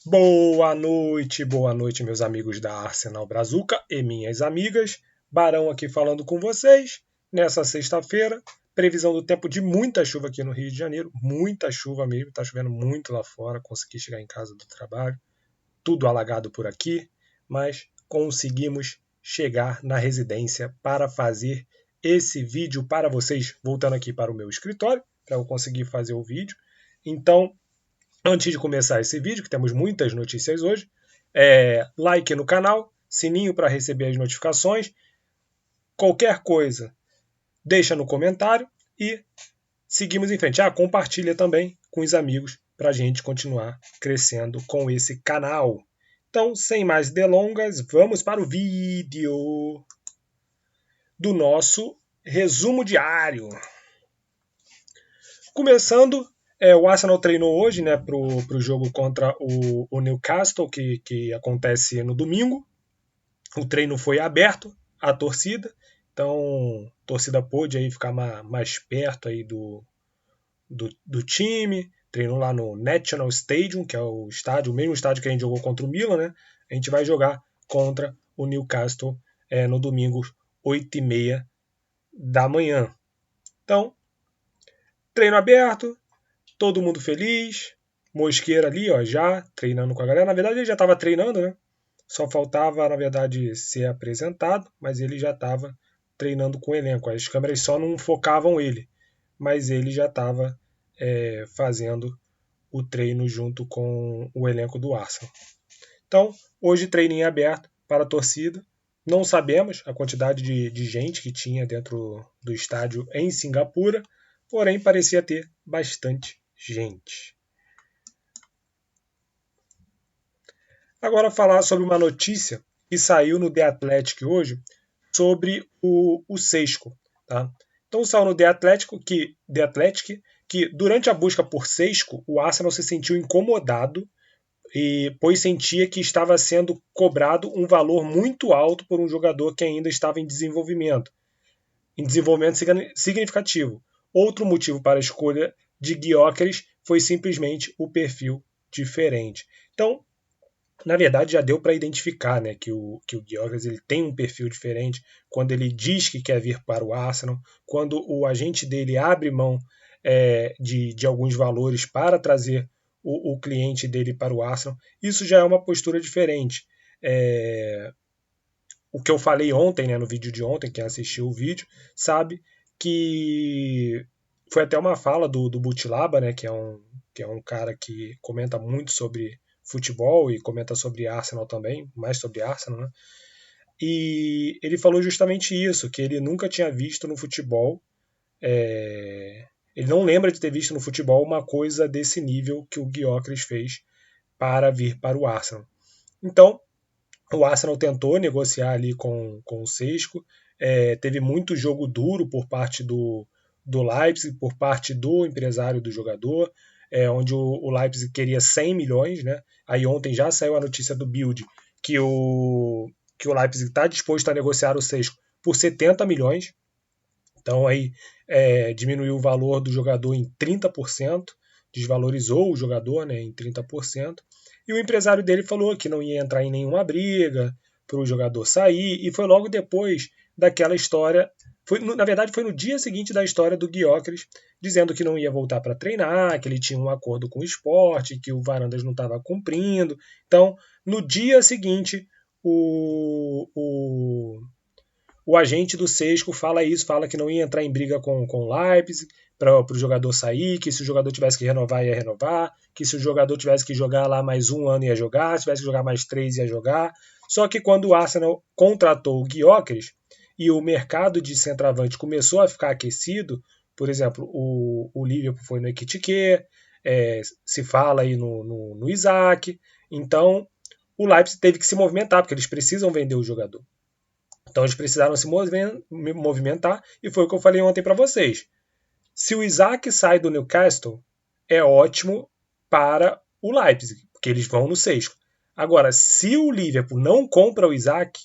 Boa noite, meus amigos da Arsenal Brazuca e minhas amigas. Barão aqui falando com vocês nessa sexta-feira. Previsão do tempo de muita chuva aqui no Rio de Janeiro, muita chuva mesmo, tá chovendo muito lá fora. Consegui chegar em casa do trabalho, tudo alagado por aqui, mas conseguimos chegar na residência para fazer esse vídeo para vocês. Voltando aqui para o meu escritório, para eu conseguir fazer o vídeo. Então, antes de começar esse vídeo, que temos muitas notícias hoje, like no canal, sininho para receber as notificações, qualquer coisa deixa no comentário e seguimos em frente. Compartilha também com os amigos para a gente continuar crescendo com esse canal. Então, sem mais delongas, vamos para o vídeo do nosso resumo diário. Começando, o Arsenal treinou hoje, né, para o jogo contra o Newcastle, que acontece no domingo. O treino foi aberto à torcida, então a torcida pôde aí ficar mais perto aí do time. Treinou lá no National Stadium, que é o mesmo estádio que a gente jogou contra o Milan, né? A gente vai jogar contra o Newcastle no domingo, 8h30 da manhã. Então, treino aberto, todo mundo feliz. Mosqueira ali, ó, já treinando com a galera. Na verdade, ele já estava treinando, né? Só faltava, na verdade, ser apresentado, mas ele já estava treinando com o elenco. As câmeras só não focavam ele, mas ele já estava fazendo o treino junto com o elenco do Arsenal. Então, hoje treininho aberto para a torcida. Não sabemos a quantidade de gente que tinha dentro do estádio em Singapura, porém parecia ter bastante gente. Agora falar sobre uma notícia que saiu no The Athletic hoje sobre o Sesco. Tá? Então saiu no The Athletic que durante a busca por Sesco, o Arsenal se sentiu incomodado, pois sentia que estava sendo cobrado um valor muito alto por um jogador que ainda estava em desenvolvimento significativo. Outro motivo para a escolha de Gyökeres foi simplesmente o perfil diferente. Então, na verdade, já deu para identificar, né, que o Gyökeres ele tem um perfil diferente quando ele diz que quer vir para o Arsenal, quando o agente dele abre mão de alguns valores para trazer o cliente dele para o Arsenal. Isso já é uma postura diferente. O que eu falei ontem, né, no vídeo de ontem, quem assistiu o vídeo, sabe que foi até uma fala do Butilaba, né, que é um cara que comenta muito sobre futebol e comenta sobre Arsenal também, mais sobre Arsenal, né? E ele falou justamente isso, que ele nunca tinha visto no futebol, ele não lembra de ter visto no futebol uma coisa desse nível que o Gyökeres fez para vir para o Arsenal. Então, o Arsenal tentou negociar ali com o Sesco, teve muito jogo duro por parte do Leipzig, por parte do empresário do jogador, onde o Leipzig queria 100 milhões, né? Aí ontem já saiu a notícia do Bild que o Leipzig está disposto a negociar o Sesco por 70 milhões. Então aí diminuiu o valor do jogador em 30%, desvalorizou o jogador, né, em 30%. E o empresário dele falou que não ia entrar em nenhuma briga para o jogador sair, e foi logo depois daquela história. Na verdade, foi no dia seguinte da história do Gyökeres, dizendo que não ia voltar para treinar, que ele tinha um acordo com o esporte, que o Varandas não estava cumprindo. Então, no dia seguinte, o agente do Sesco fala isso, fala que não ia entrar em briga com o Leipzig para o jogador sair, que se o jogador tivesse que renovar, ia renovar, que se o jogador tivesse que jogar lá mais um ano, ia jogar, se tivesse que jogar mais 3, ia jogar. Só que quando o Arsenal contratou o Gyökeres e o mercado de centroavante começou a ficar aquecido, por exemplo, o Liverpool foi no Ekitike, se fala aí no Isaac, então o Leipzig teve que se movimentar, porque eles precisam vender o jogador. Então eles precisaram se movimentar, e foi o que eu falei ontem para vocês. Se o Isaac sai do Newcastle, é ótimo para o Leipzig, porque eles vão no Sesco. Agora, se o Liverpool não compra o Isaac,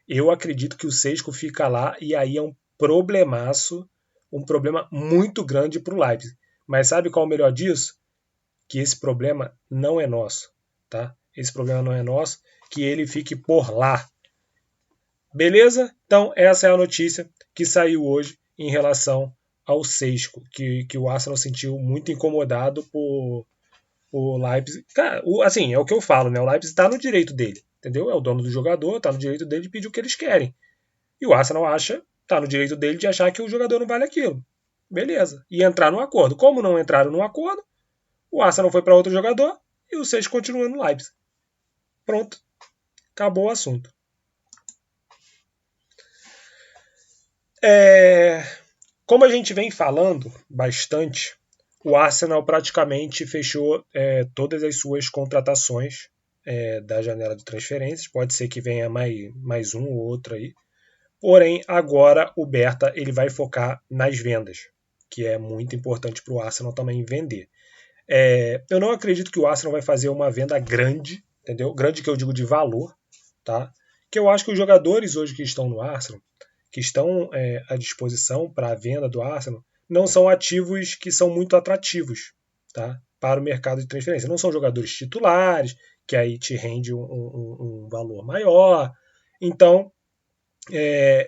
eu acredito que o Sesco fica lá, e aí é um problemaço, um problema muito grande para o Leipzig. Mas sabe qual é o melhor disso? Que esse problema não é nosso. Tá? esse problema não é nosso, que ele fique por lá. Beleza? Então, essa é a notícia que saiu hoje em relação ao Sesco, que o Arsenal sentiu muito incomodado por o Leipzig. Cara, assim, é o que eu falo, né? O Leipzig está no direito dele, entendeu? É o dono do jogador, está no direito dele de pedir o que eles querem. E o Arsenal está no direito dele de achar que o jogador não vale aquilo. Beleza. E entrar no acordo. Como não entraram no acordo, o Arsenal foi para outro jogador e o Sesco continua no Leipzig. Pronto. Acabou o assunto. Como a gente vem falando bastante, o Arsenal praticamente fechou todas as suas contratações da janela de transferências. Pode ser que venha mais um ou outro aí. Porém, agora o Berta ele vai focar nas vendas, que é muito importante para o Arsenal também vender. Eu não acredito que o Arsenal vai fazer uma venda grande, entendeu? Grande que eu digo de valor, tá? Que eu acho que os jogadores hoje que estão no Arsenal, que estão à disposição para a venda do Arsenal, não são ativos que são muito atrativos, tá? Para o mercado de transferência. Não são jogadores titulares, que aí te rende um valor maior. Então,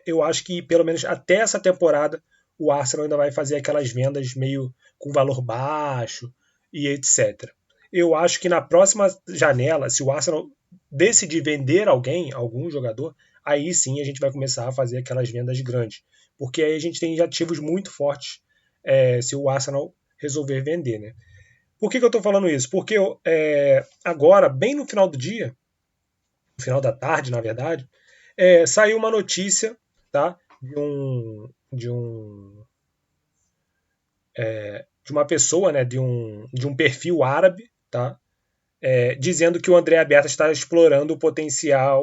eu acho que pelo menos até essa temporada o Arsenal ainda vai fazer aquelas vendas meio com valor baixo e etc. Eu acho que na próxima janela, se o Arsenal decidir vender algum jogador, aí sim a gente vai começar a fazer aquelas vendas grandes. Porque aí a gente tem ativos muito fortes se o Arsenal resolver vender. Né? Por que eu estou falando isso? Porque agora, bem no final do dia, no final da tarde, na verdade, saiu uma notícia, tá, de uma pessoa, né, de um perfil árabe, tá, dizendo que o André Berta está explorando o potencial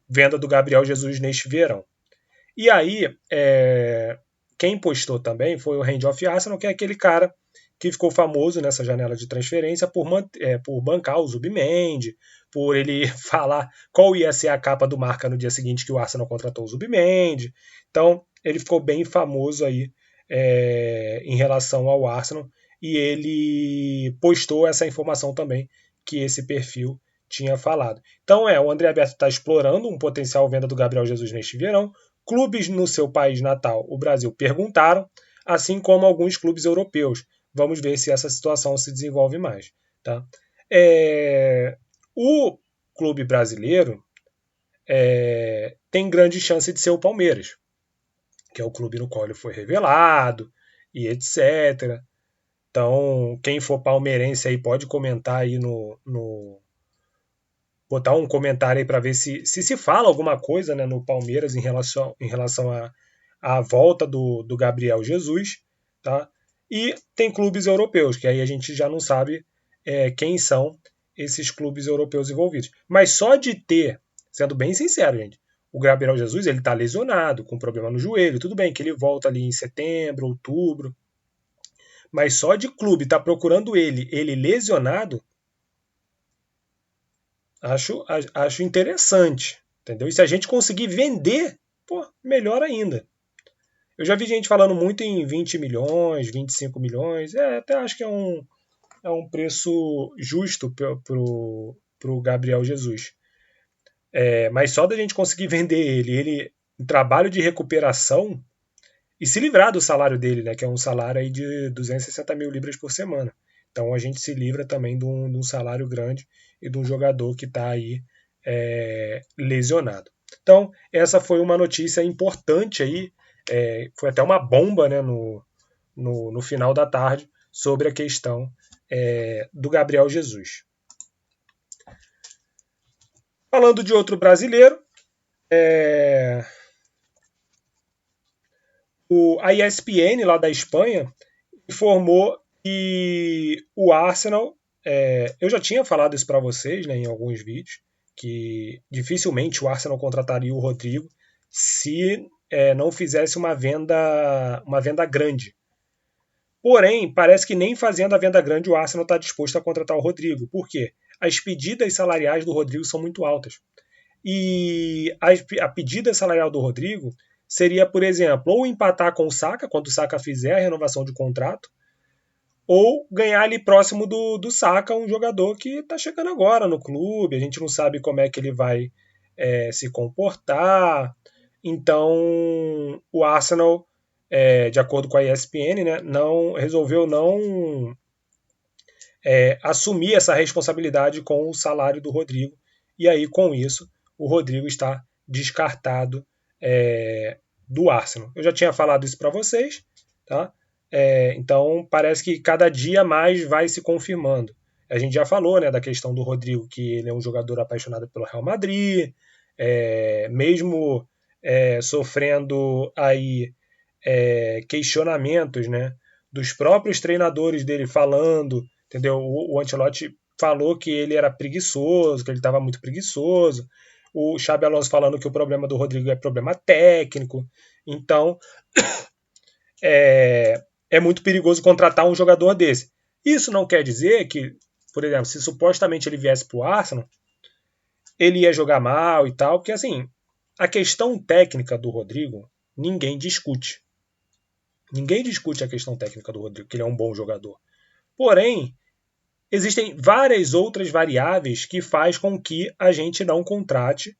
venda do Gabriel Jesus neste verão. E aí, quem postou também foi o Hand of Arsenal, que é aquele cara que ficou famoso nessa janela de transferência por bancar o Zubimendi, por ele falar qual ia ser a capa do Marca no dia seguinte que o Arsenal contratou o Zubimendi. Então, ele ficou bem famoso aí em relação ao Arsenal e ele postou essa informação também que esse perfil tinha falado. Então, o André Alberto está explorando um potencial venda do Gabriel Jesus neste verão. Clubes no seu país natal, o Brasil, perguntaram, assim como alguns clubes europeus. Vamos ver se essa situação se desenvolve mais. Tá? O clube brasileiro tem grande chance de ser o Palmeiras, que é o clube no qual ele foi revelado e etc. Então, quem for palmeirense aí pode comentar aí botar um comentário aí para ver se fala alguma coisa, né, no Palmeiras em relação à volta do Gabriel Jesus, tá? E tem clubes europeus, que aí a gente já não sabe quem são esses clubes europeus envolvidos. Mas só de ter, sendo bem sincero, gente, o Gabriel Jesus ele está lesionado, com problema no joelho, tudo bem que ele volta ali em setembro, outubro, mas só de clube estar procurando ele lesionado, acho interessante, entendeu? E se a gente conseguir vender, pô, melhor ainda. Eu já vi gente falando muito em 20 milhões, 25 milhões, até acho que é um preço justo pro Gabriel Jesus. Mas só da gente conseguir vender ele em trabalho de recuperação e se livrar do salário dele, né, que é um salário aí de 260 mil libras por semana. Então a gente se livra também de um salário grande e de um jogador que está aí lesionado. Então essa foi uma notícia importante aí, foi até uma bomba, né, no final da tarde sobre a questão do Gabriel Jesus. Falando de outro brasileiro, a ESPN lá da Espanha informou que o Arsenal, eu já tinha falado isso para vocês, né, em alguns vídeos, que dificilmente o Arsenal contrataria o Rodrigo se não fizesse uma venda grande. Porém, parece que nem fazendo a venda grande o Arsenal está disposto a contratar o Rodrigo. Por quê? As pedidas salariais do Rodrigo são muito altas. E a pedida salarial do Rodrigo seria, por exemplo, ou empatar com o Saka, quando o Saka fizer a renovação de contrato, ou ganhar ali próximo do Saka, um jogador que está chegando agora no clube, a gente não sabe como é que ele vai se comportar. Então, o Arsenal, de acordo com a ESPN, né, resolveu não assumir essa responsabilidade com o salário do Rodrigo. E aí, com isso, o Rodrigo está descartado do Arsenal. Eu já tinha falado isso para vocês, tá? Então, parece que cada dia mais vai se confirmando. A gente já falou, né, da questão do Rodrigo, que ele é um jogador apaixonado pelo Real Madrid, mesmo sofrendo aí questionamentos, né, dos próprios treinadores dele falando, entendeu? O Ancelotti falou que ele era preguiçoso, que ele estava muito preguiçoso. O Xabi Alonso falando que o problema do Rodrigo é problema técnico. Então, é muito perigoso contratar um jogador desse. Isso não quer dizer que, por exemplo, se supostamente ele viesse para o Arsenal, ele ia jogar mal e tal, porque assim, a questão técnica do Rodrigo, ninguém discute. Ninguém discute a questão técnica do Rodrigo, que ele é um bom jogador. Porém, existem várias outras variáveis que faz com que a gente não contrate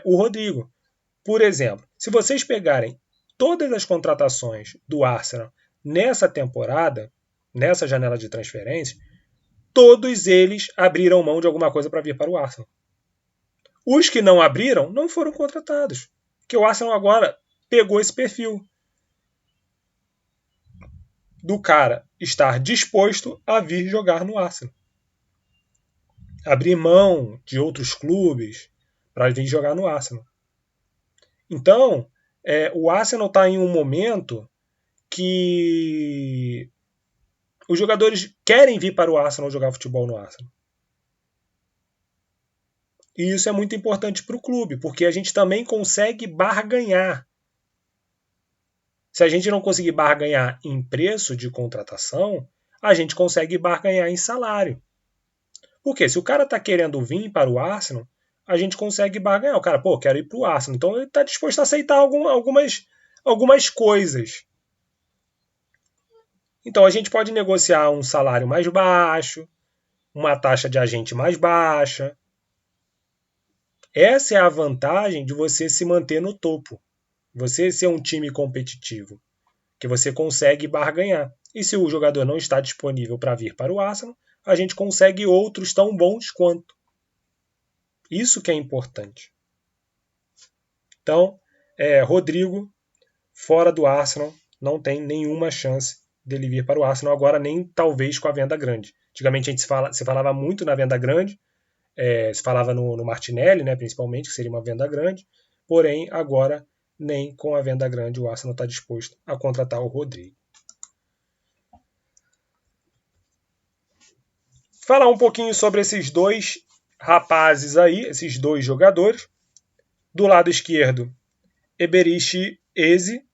o Rodrigo. Por exemplo, se vocês pegarem todas as contratações do Arsenal nessa temporada, nessa janela de transferência, todos eles abriram mão de alguma coisa para vir para o Arsenal. Os que não abriram não foram contratados, porque o Arsenal agora pegou esse perfil do cara estar disposto a vir jogar no Arsenal. Abrir mão de outros clubes para vir jogar no Arsenal. Então, o Arsenal está em um momento que os jogadores querem vir para o Arsenal jogar futebol no Arsenal. E isso é muito importante para o clube, porque a gente também consegue barganhar. Se a gente não conseguir barganhar em preço de contratação, a gente consegue barganhar em salário. Porque se o cara está querendo vir para o Arsenal, a gente consegue barganhar. O cara, quero ir para o Arsenal. Então ele está disposto a aceitar algumas coisas. Então a gente pode negociar um salário mais baixo, uma taxa de agente mais baixa. Essa é a vantagem de você se manter no topo. Você ser um time competitivo, que você consegue barganhar. E se o jogador não está disponível para vir para o Arsenal, a gente consegue outros tão bons quanto. Isso que é importante. Então, Rodrigo, fora do Arsenal, não tem nenhuma chance dele vir para o Arsenal agora, nem talvez com a venda grande. Antigamente se falava muito na venda grande, se falava no Martinelli, né, principalmente, que seria uma venda grande, porém agora nem com a venda grande o Arsenal está disposto a contratar o Rodrigo. Falar um pouquinho sobre esses dois rapazes aí, esses dois jogadores. Do lado esquerdo, Eberechi Eze,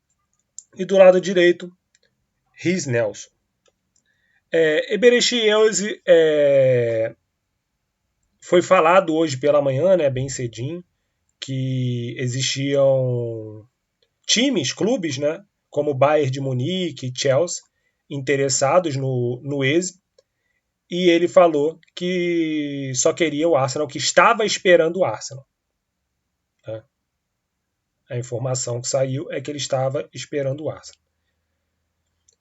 e do lado direito, Reiss Nelson. Eberechi Eze foi falado hoje pela manhã, né, bem cedinho, que existiam clubes, né, como Bayern de Munique e Chelsea, interessados no Eze, e ele falou que só queria o Arsenal, que estava esperando o Arsenal. A informação que saiu é que ele estava esperando o Arsenal.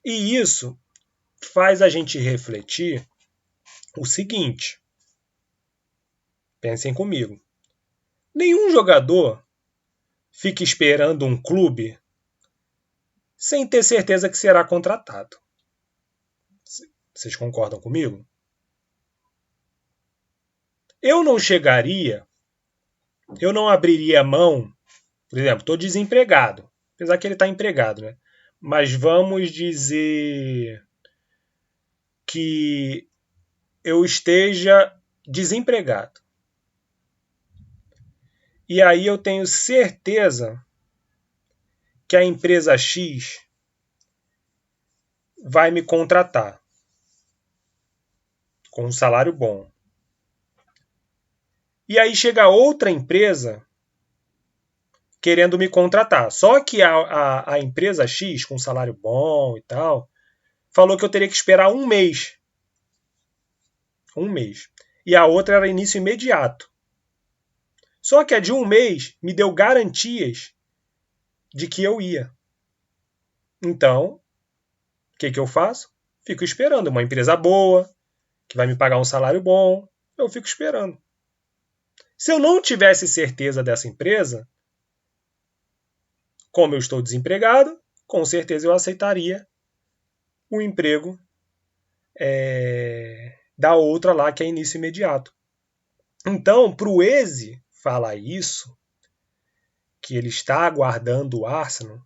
E isso faz a gente refletir o seguinte. Pensem comigo. Nenhum jogador fica esperando um clube sem ter certeza que será contratado. Vocês concordam comigo? Eu não abriria mão, por exemplo, estou desempregado, apesar que ele está empregado, né? Mas vamos dizer que eu esteja desempregado. E aí eu tenho certeza que a empresa X vai me contratar com um salário bom. E aí chega outra empresa querendo me contratar. Só que a empresa X, com salário bom e tal, falou que eu teria que esperar um mês. Um mês. E a outra era início imediato. Só que a de um mês me deu garantias de que eu ia. Então, o que eu faço? Fico esperando. Uma empresa boa, que vai me pagar um salário bom, eu fico esperando. Se eu não tivesse certeza dessa empresa, como eu estou desempregado, com certeza eu aceitaria o emprego da outra lá, que é início imediato. Então, para o Eze falar isso, que ele está aguardando o Arsenal,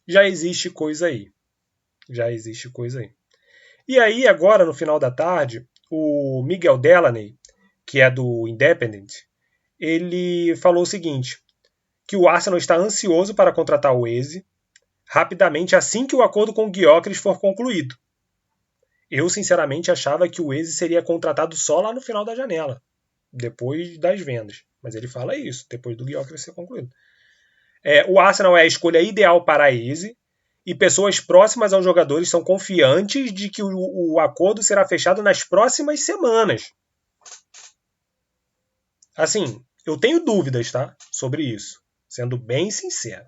já existe coisa aí. Já existe coisa aí. E aí, agora, no final da tarde, o Miguel Delaney, que é do Independent, ele falou o seguinte, que o Arsenal está ansioso para contratar o Eze rapidamente assim que o acordo com o Gyökeres for concluído. Eu, sinceramente, achava que o Eze seria contratado só lá no final da janela, depois das vendas. Mas ele fala isso, depois do Gyökeres ser concluído. O Arsenal é a escolha ideal para Eze, e pessoas próximas aos jogadores são confiantes de que o acordo será fechado nas próximas semanas. Assim, eu tenho dúvidas, tá, sobre isso, sendo bem sincero.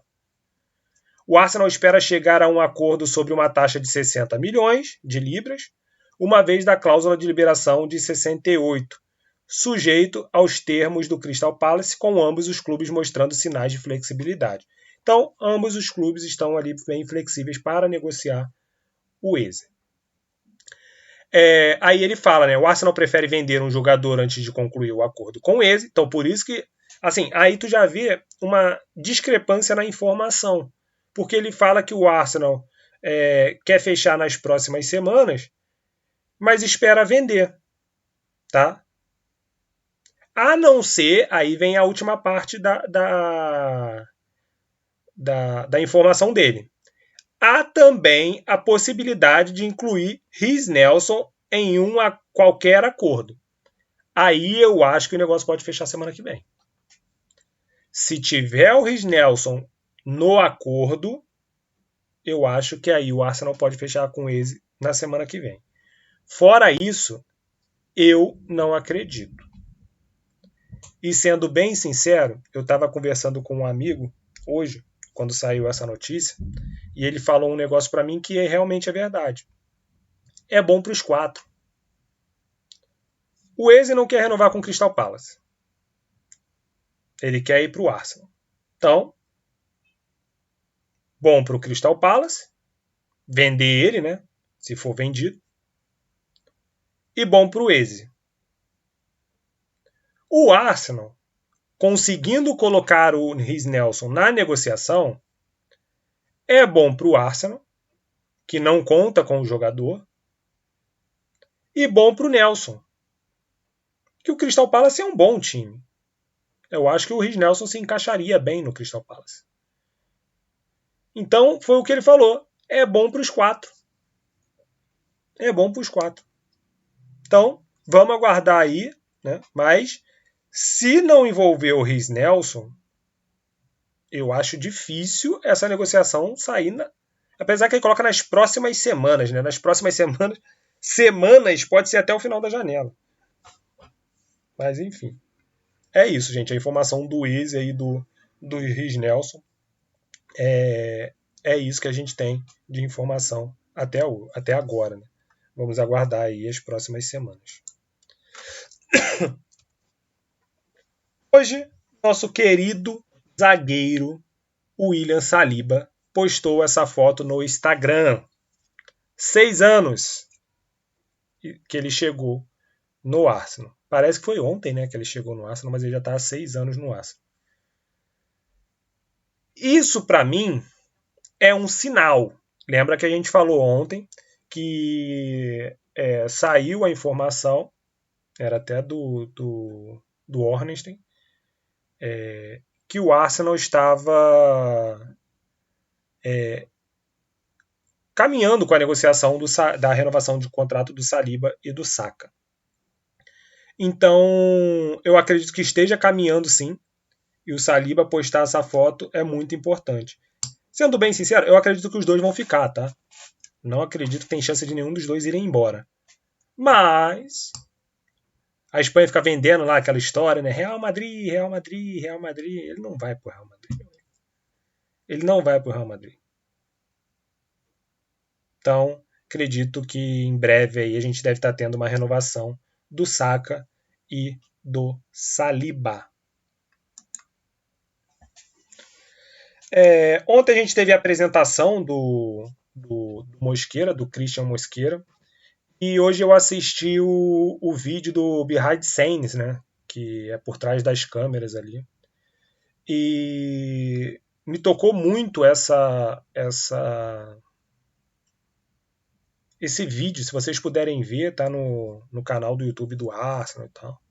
O Arsenal espera chegar a um acordo sobre uma taxa de 60 milhões de libras, uma vez da cláusula de liberação de 68, sujeito aos termos do Crystal Palace, com ambos os clubes mostrando sinais de flexibilidade. Então, ambos os clubes estão ali bem flexíveis para negociar o Eze. Aí ele fala, né? O Arsenal prefere vender um jogador antes de concluir o acordo com o Eze. Então, por isso que, assim, aí tu já vê uma discrepância na informação. Porque ele fala que o Arsenal quer fechar nas próximas semanas, mas espera vender, tá? A não ser, aí vem a última parte da informação dele. Há também a possibilidade de incluir Reiss Nelson em qualquer acordo. Aí eu acho que o negócio pode fechar semana que vem. Se tiver o Reiss Nelson no acordo, eu acho que aí o Arsenal pode fechar com ele na semana que vem. Fora isso, eu não acredito. E sendo bem sincero, eu estava conversando com um amigo hoje, quando saiu essa notícia, e ele falou um negócio para mim que realmente é verdade. É bom para os 4. O Eze não quer renovar com o Crystal Palace. Ele quer ir para o Arsenal. Então, bom para o Crystal Palace, vender ele, né? Se for vendido. E bom para o Eze. O Arsenal, conseguindo colocar o Reiss Nelson na negociação, é bom para o Arsenal, que não conta com o jogador, e bom para o Nelson, que o Crystal Palace é um bom time. Eu acho que o Reiss Nelson se encaixaria bem no Crystal Palace. Então, foi o que ele falou. É bom para os 4. É bom para os 4. Então, vamos aguardar aí, né? Mas, se não envolver o Reiss Nelson, eu acho difícil essa negociação sair. Apesar que ele coloca nas próximas semanas, né? Nas próximas semanas pode ser até o final da janela. Mas, enfim. É isso, gente. A informação do Eze aí do Reiss Nelson é isso que a gente tem de informação até agora, né? Vamos aguardar aí as próximas semanas. Hoje, nosso querido zagueiro William Saliba postou essa foto no Instagram. 6 anos que ele chegou no Arsenal. Parece que foi ontem, né, que ele chegou no Arsenal, mas ele já está há 6 anos no Arsenal. Isso, para mim, é um sinal. Lembra que a gente falou ontem que saiu a informação, era até do Ornstein, que o Arsenal estava caminhando com a negociação da renovação de contrato do Saliba e do Saka. Então, eu acredito que esteja caminhando sim, e o Saliba postar essa foto é muito importante. Sendo bem sincero, eu acredito que os dois vão ficar, tá? Não acredito que tem chance de nenhum dos dois irem embora. Mas a Espanha fica vendendo lá aquela história, né? Real Madrid, Real Madrid, Real Madrid. Ele não vai pro Real Madrid. Ele não vai pro Real Madrid. Então, acredito que em breve aí a gente deve estar tendo uma renovação do Saka e do Saliba. Ontem a gente teve a apresentação do Mosqueira, do Christian Mosqueira, e hoje eu assisti o vídeo do Behind Scenes, né? Que é por trás das câmeras ali. E me tocou muito esse vídeo, se vocês puderem ver, tá no canal do YouTube do Arsenal e tal.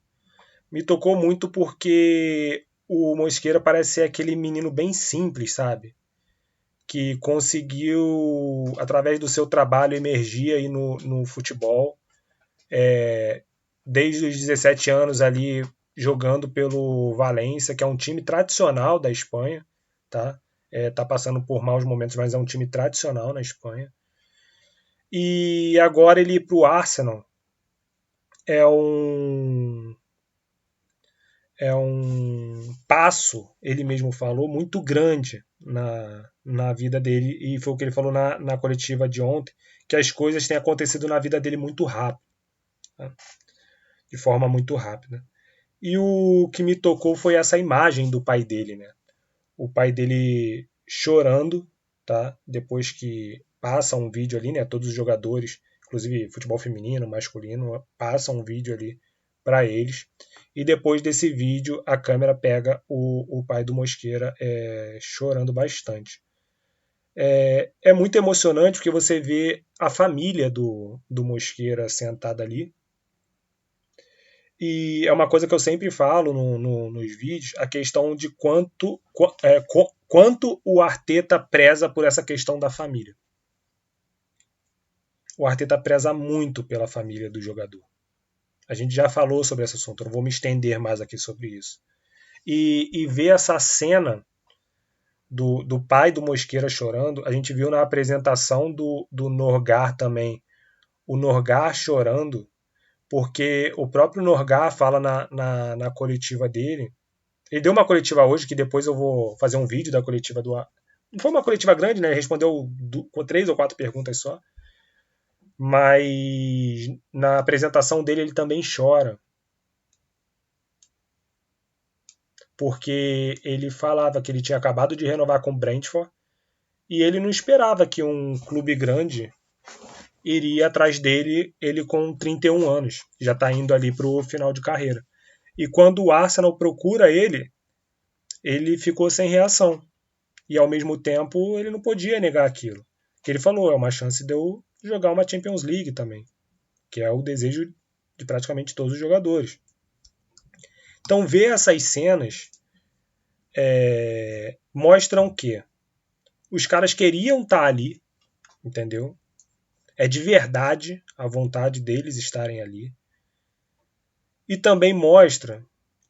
Me tocou muito porque o Mosqueira parece ser aquele menino bem simples, sabe? Que conseguiu, através do seu trabalho, emergir aí no futebol. Desde os 17 anos ali jogando pelo Valência, que é um time tradicional da Espanha, tá? Tá passando por maus momentos, mas é um time tradicional na Espanha. E agora ele ir para o Arsenal é um é um passo, ele mesmo falou, muito grande na vida dele, e foi o que ele falou na coletiva de ontem, que as coisas têm acontecido na vida dele muito rápido, tá? De forma muito rápida. E o que me tocou foi essa imagem do pai dele, né? O pai dele chorando, tá? Depois que passa um vídeo ali, né? Todos os jogadores, inclusive futebol feminino, masculino, passam um vídeo ali para eles. E depois desse vídeo, a câmera pega o pai do Mosqueira chorando bastante. É muito emocionante porque você vê a família do Mosqueira sentada ali. E é uma coisa que eu sempre falo nos vídeos, a questão de quanto o Arteta preza por essa questão da família. O Arteta preza muito pela família do jogador. A gente já falou sobre esse assunto, eu não vou me estender mais aqui sobre isso. E ver essa cena do pai do Mosqueira chorando, a gente viu na apresentação do Norgar também, o Norgar chorando, porque o próprio Norgar fala na coletiva dele. Ele deu uma coletiva hoje, que depois eu vou fazer um vídeo da coletiva do. Não foi uma coletiva grande, né? Ele respondeu com 3 ou 4 perguntas só. Mas na apresentação dele ele também chora. Porque ele falava que ele tinha acabado de renovar com o Brentford e ele não esperava que um clube grande iria atrás dele, ele com 31 anos. Já está indo ali para o final de carreira. E quando o Arsenal procura ele ficou sem reação. E ao mesmo tempo ele não podia negar aquilo. Que ele falou, é uma chance de eu jogar uma Champions League também, que é o desejo de praticamente todos os jogadores. Então ver essas cenas mostram que os caras queriam estar ali, entendeu? É de verdade a vontade deles estarem ali. E também mostra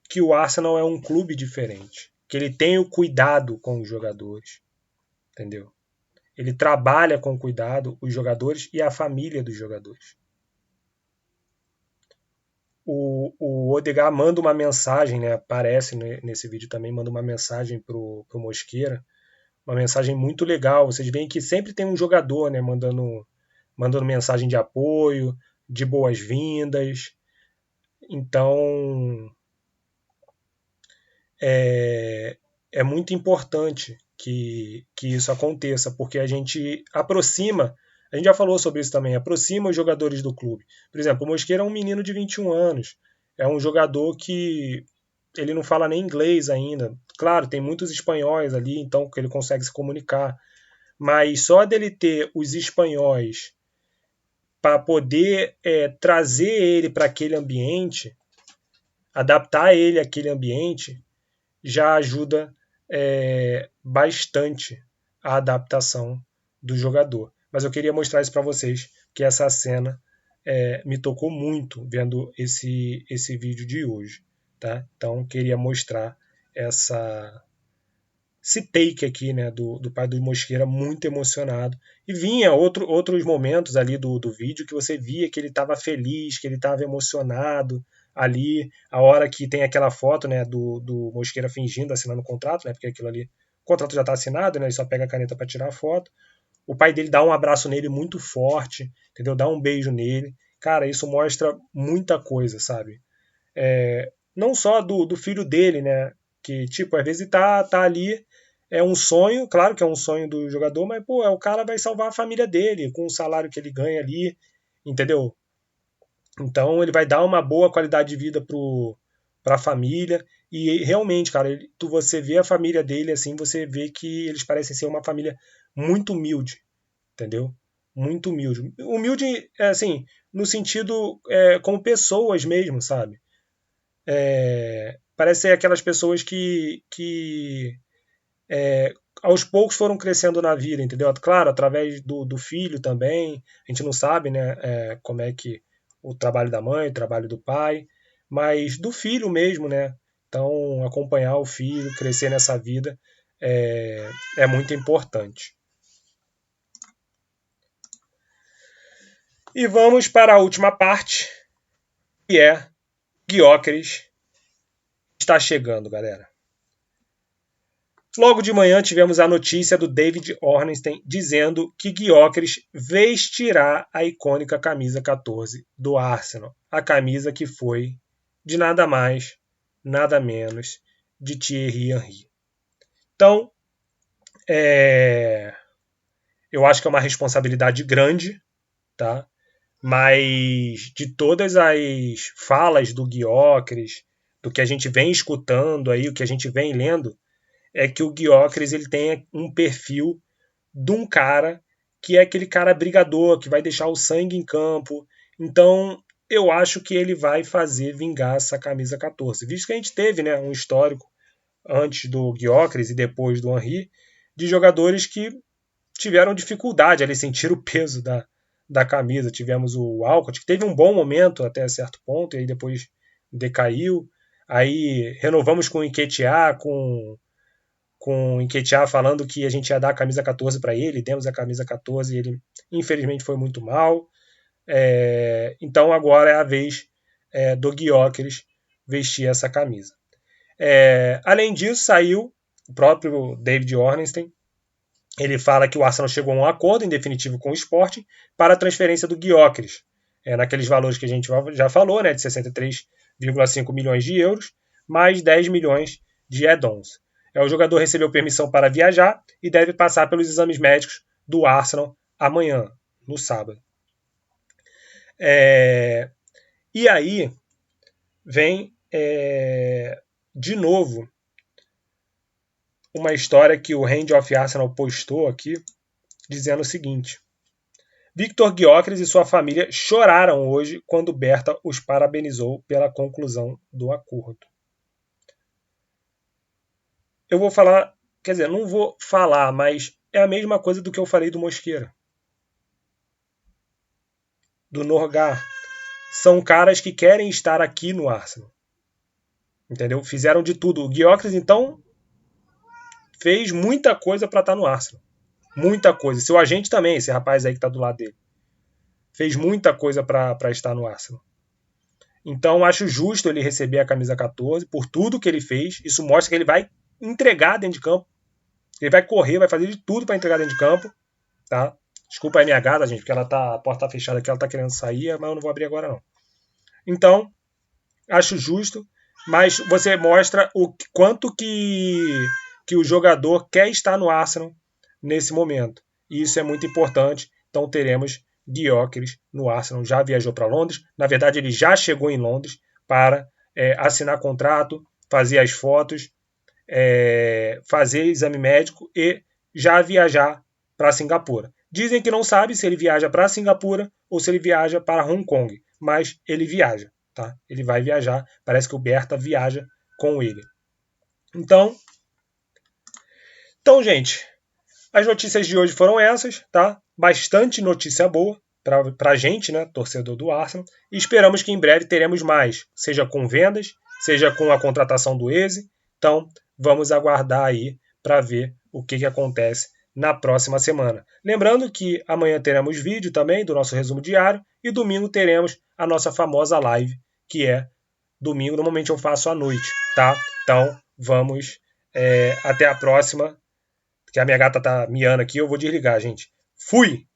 que o Arsenal é um clube diferente, que ele tem o cuidado com os jogadores, entendeu? Ele trabalha com cuidado os jogadores e a família dos jogadores. O Odegaard manda uma mensagem, né? Aparece nesse vídeo também, manda uma mensagem pro Mosqueira, uma mensagem muito legal. Vocês veem que sempre tem um jogador, né? Mandando mensagem de apoio, de boas-vindas. Então é muito importante que isso aconteça, porque a gente aproxima, a gente já falou sobre isso também, aproxima os jogadores do clube. Por exemplo, o Mosqueira é um menino de 21 anos, é um jogador que ele não fala nem inglês ainda. Claro, tem muitos espanhóis ali, então que ele consegue se comunicar, mas só dele ter os espanhóis para poder trazer ele para aquele ambiente, adaptar ele àquele ambiente, já ajuda bastante a adaptação do jogador. Mas eu queria mostrar isso para vocês, que essa cena me tocou muito vendo esse vídeo de hoje. Tá? Então queria mostrar esse take aqui, né, do pai do Mosqueira muito emocionado. E vinha outros momentos ali do vídeo que você via que ele estava feliz, que ele estava emocionado ali. A hora que tem aquela foto, né, do Mosqueira fingindo assinando o contrato, né, porque aquilo ali, o contrato já está assinado, né, ele só pega a caneta para tirar a foto. O pai dele dá um abraço nele muito forte, entendeu? Dá um beijo nele. Cara, isso mostra muita coisa, sabe? Não só do filho dele, né? Que, tipo, às vezes tá ali, é um sonho, claro que é um sonho do jogador, mas, pô, o cara vai salvar a família dele com o salário que ele ganha ali, entendeu? Então ele vai dar uma boa qualidade de vida pra família. E realmente, cara, você vê a família dele assim, você vê que eles parecem ser uma família muito humilde, entendeu? Muito humilde. Humilde, assim, no sentido como pessoas mesmo, sabe? Parece ser aquelas pessoas que aos poucos foram crescendo na vida, entendeu? Claro, através do filho também. A gente não sabe, né, como é que o trabalho da mãe, o trabalho do pai, mas do filho mesmo, né? Então, acompanhar o filho, crescer nessa vida é muito importante. E vamos para a última parte, que é Gyökeres está chegando, galera. Logo de manhã tivemos a notícia do David Ornstein dizendo que Gyökeres vestirá a icônica camisa 14 do Arsenal. A camisa que foi de nada mais, nada menos de Thierry Henry. Então, eu acho que é uma responsabilidade grande, tá? Mas de todas as falas do Gyökeres, do que a gente vem escutando aí, o que a gente vem lendo, é que o Gyökeres ele tem um perfil de um cara que é aquele cara brigador, que vai deixar o sangue em campo. Então, eu acho que ele vai fazer vingar essa camisa 14. Visto que a gente teve, né, um histórico antes do Gyökeres e depois do Henry, de jogadores que tiveram dificuldade ali, sentir o peso da camisa. Tivemos o Alcott, que teve um bom momento até certo ponto, e aí depois decaiu. Aí renovamos com o Nketiah, com o Nketiah falando que a gente ia dar a camisa 14 para ele, demos a camisa 14 e ele infelizmente foi muito mal. Então agora é a vez do Gyökeres vestir essa camisa. Além disso, saiu o próprio David Ornstein. Ele fala que o Arsenal chegou a um acordo em definitivo com o Sporting para a transferência do Gyökeres, naqueles valores que a gente já falou, né, de 63,5 milhões de euros, mais 10 milhões de add-ons. O jogador recebeu permissão para viajar e deve passar pelos exames médicos do Arsenal amanhã, no sábado. E aí vem de novo uma história que o Hand of Arsenal postou aqui, dizendo o seguinte: Victor Gyökeres e sua família choraram hoje quando Berta os parabenizou pela conclusão do acordo. Eu vou falar, quer dizer, não vou falar, mas é a mesma coisa do que eu falei do Mosqueira, do Norgard. São caras que querem estar aqui no Arsenal. Entendeu? Fizeram de tudo. O Gyökeres, então, fez muita coisa para estar no Arsenal. Muita coisa. Seu agente também, esse rapaz aí que está do lado dele. Fez muita coisa para estar no Arsenal. Então, acho justo ele receber a camisa 14 por tudo que ele fez. Isso mostra que ele vai entregar dentro de campo. Ele vai correr, vai fazer de tudo para entregar dentro de campo. Tá? Desculpa aí minha gata, gente, porque a porta tá fechada aqui, ela tá querendo sair, mas eu não vou abrir agora não. Então, acho justo, mas você mostra o quanto que o jogador quer estar no Arsenal nesse momento. E isso é muito importante. Então teremos Gyökeres no Arsenal. Já viajou para Londres. Na verdade, ele já chegou em Londres para assinar contrato, fazer as fotos, fazer exame médico e já viajar para Singapura. Dizem que não sabe se ele viaja para Singapura ou se ele viaja para Hong Kong, mas ele viaja. Tá? Ele vai viajar. Parece que o Berta viaja com ele. Então, gente, as notícias de hoje foram essas, tá? Bastante notícia boa para a gente, né, torcedor do Arsenal. E esperamos que em breve teremos mais, seja com vendas, seja com a contratação do Eze. Então, vamos aguardar aí para ver o que acontece na próxima semana. Lembrando que amanhã teremos vídeo também do nosso resumo diário e domingo teremos a nossa famosa live, que é domingo. Normalmente eu faço à noite, tá? Então vamos até a próxima, que a minha gata tá miando aqui, eu vou desligar, gente. Fui!